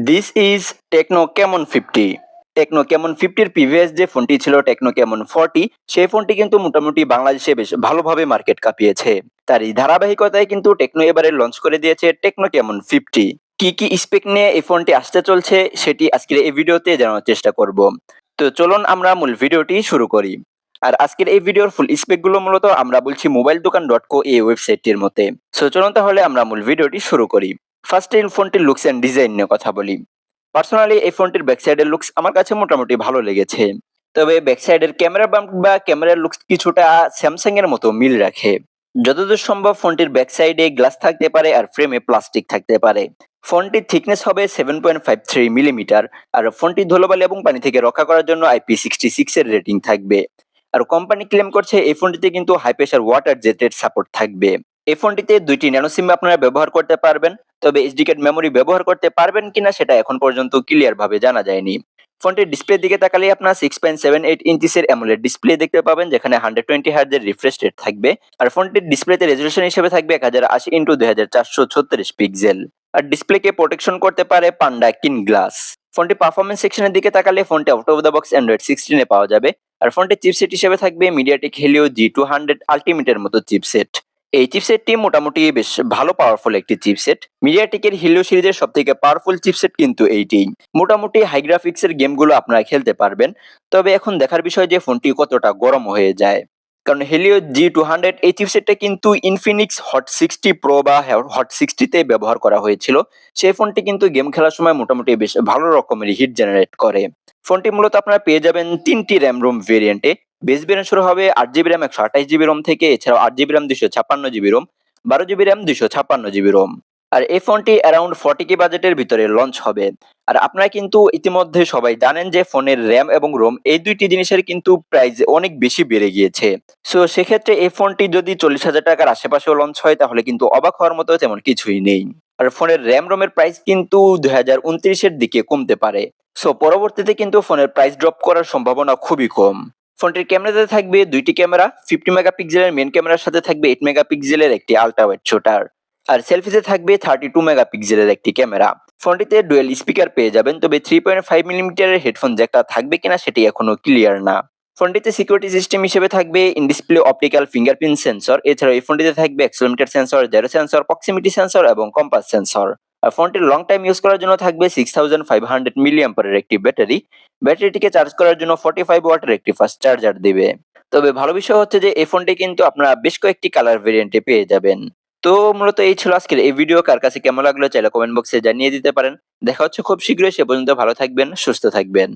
This is techno Camon 50। Techno Camon 50 এর previous যে ফোনটি ছিল টেকনো ক্যামন 40, সেই ফোনটি কিন্তু মোটামুটি বাংলাদেশে বেশ ভালোভাবে মার্কেট কাঁপিয়েছে। তার এই ধারাবাহিকতায় কিন্তু টেকনো এবারে লঞ্চ করে দিয়েছে টেকনো ক্যামন 50। কি কি স্পেক নিয়ে এই ফোনটি আসতে চলছে সেটি আজকের এই ভিডিওতে জানার চেষ্টা করব। তো চলুন আমরা মূল ভিডিওটি শুরু করি। আর আজকের এই ভিডিওর ফুল স্পেক গুলো মূলত আমরা বলছি মোবাইল দোকান .co এই ওয়েবসাইটটির মতে। সো চলুন তাহলে আমরা মূল ভিডিওটি শুরু করি। ফার্স্টে এই ফোনটির লুকস এন্ড ডিজাইন নিয়ে কথা বলি। পার্সোনালি এই ফোনটির ব্যাক সাইডের লুকস আমার কাছে মোটামুটি ভালো লেগেছে। তবে ব্যাক সাইডের ক্যামেরা বাম্প বা ক্যামেরার লুকস কিছুটা স্যামসাং এর মতো মিল রাখে। যতদূর সম্ভব ফোনটির ব্যাক সাইডে গ্লাস থাকতে পারে আর ফ্রেমে প্লাস্টিক থাকতে পারে। ফোনটির থিকনেস হবে 7.53 মিলিমিটার। আর ফোনটি ধুলোবালি এবং পানি থেকে রক্ষা করার জন্য IP66 এর রেটিং থাকবে। আর কোম্পানি ক্লেম করছে এই ফোনটিতে কিন্তু হাই প্রেসার ওয়াটার জেটের সাপোর্ট থাকবে। এই ফোনটিতে 2টি ন্যানো সিম আপনারা ব্যবহার করতে পারবেন। তবে SD কার্ড মেমোরি ব্যবহার করতে পারবেন কিনা সেটা এখন পর্যন্ত ক্লিয়ার ভাবে জানা যায়নি। ফোনটির ডিসপ্লের দিকে তাকালে আপনারা 6.78 ইঞ্চিসের অ্যামোলেড ডিসপ্লে দেখতে পাবেন, যেখানে 120 হার্টজের রিফ্রেশ রেট থাকবে। আর ফোনটির ডিসপ্লেতে রেজোলিউশন হিসেবে থাকবে 1080x2436 পিক্সেল। আর ডিসপ্লেকে প্রোটেকশন করতে পারে পান্ডা কিন গ্লাস। ফোনটি পারফরমেন্স সেকশনের দিকে তাকালে ফোনটি out of the box Android 16 পাওয়া যাবে। আর ফোনটির চিপসেট হিসেবে থাকবে মিডিয়াটেক হেলিও G200 আলটিমেটের মতো চিপসেট। এই চিপসেটটি মোটামুটি বেশ ভালো পাওয়ারফুল একটি চিপসেট। মিডিয়াটেকের হিলিও সিরিজের সবথেকে পাওয়ারফুল চিপসেট কিন্তু এইটিই। মোটামুটি হাই গ্রাফিক্সের গেমগুলো আপনারা খেলতে পারবেন। তবে এখন দেখার বিষয় যে ফোনটি কতটা গরম হয়ে যায়। কারণ হেলিও G200 এই চিপসেটটা কিন্তু ইনফিনিক্স হট 60 প্রো বা হট 60 তে ব্যবহার করা হয়েছিল। সেই ফোনটি কিন্তু গেম খেলার সময় মোটামুটি বেশ ভালো রকমের হিট জেনারেট করে। ফোনটি মূলত আপনারা পেয়ে যাবেন 3টি র্যাম রোম ভেরিয়েন্টে। বেস ভেরিয়েন্ট শুরু হবে 8GB র্যাম 128GB রোম থেকে, এছাড়াও 8GB RAM 256GB ROM, 12GB RAM 256GB ROM. আর এই ফোনটি অ্যারাউন্ড 40K বাজেটের ভিতরে লঞ্চ হবে। আর আপনারা কিন্তু ইতিমধ্যে সবাই জানেন যে ফোনের র্যাম এবং রোম এই দুইটি জিনিসের কিন্তু প্রাইস অনেক বেশি বেড়ে গিয়েছে। সো সেক্ষেত্রে এই ফোনটি যদি 40,000 টাকার আশেপাশেও লঞ্চ হয় তাহলে কিন্তু অবাক হওয়ার মতো তেমন কিছুই নেই। আর ফোনের র্যাম রোমের প্রাইস কিন্তু 2029 এর দিকে কমতে পারে। সো পরবর্তীতে কিন্তু ফোনের প্রাইস ড্রপ করার সম্ভাবনা খুবই কম। ফোনটির ক্যামেরাতে থাকবে 2টি ক্যামেরা, 50 মেগাপিক্সেলের মেইন ক্যামেরার সাথে থাকবে 8 মেগাপিক্সেলের একটি আল্ট্রা ওয়াইড শুটার। আর সেলফিতে থাকবে 32 মেগাপিক্সেলের একটি ক্যামেরা। ফোনটিতে ডুয়েল স্পিকার পেয়ে যাবেন, তবে 3.5 মিলিমিটারের হেডফোন জ্যাকটা থাকবে কিনা সেটি এখনো ক্লিয়ার না। ফোনটিতে সিকিউরিটি সিস্টেম হিসেবে থাকবে in display optical fingerprint sensor. এছাড়াও এই ফোনটিতে থাকবে accelerometer sensor, zero sensor, proximity sensor এবং কম্পাস সেন্সর। আর ফোনটির লং টাইম ইউজ করার জন্য থাকবে 6500 মিলিঅ্যাম্পিয়ারের একটি ব্যাটারি। ব্যাটারিটিকে চার্জ করার জন্য 45 ওয়াটের একটি ফাস্ট চার্জার দিবে। তবে ভালো বিষয় হচ্ছে যে এই ফোনটি কিন্তু আপনারা বেশ কয়েকটি কালার ভেরিয়েন্টে পেয়ে যাবেন। তো মূলত এই ছিল আজকের এই ভিডিও। কার কাছে কেমন লাগলো চাইলে কমেন্ট বক্সে জানিয়ে দিতে পারেন। দেখা হচ্ছে খুব শীঘ্রই, সে পর্যন্ত ভালো থাকবেন, সুস্থ থাকবেন।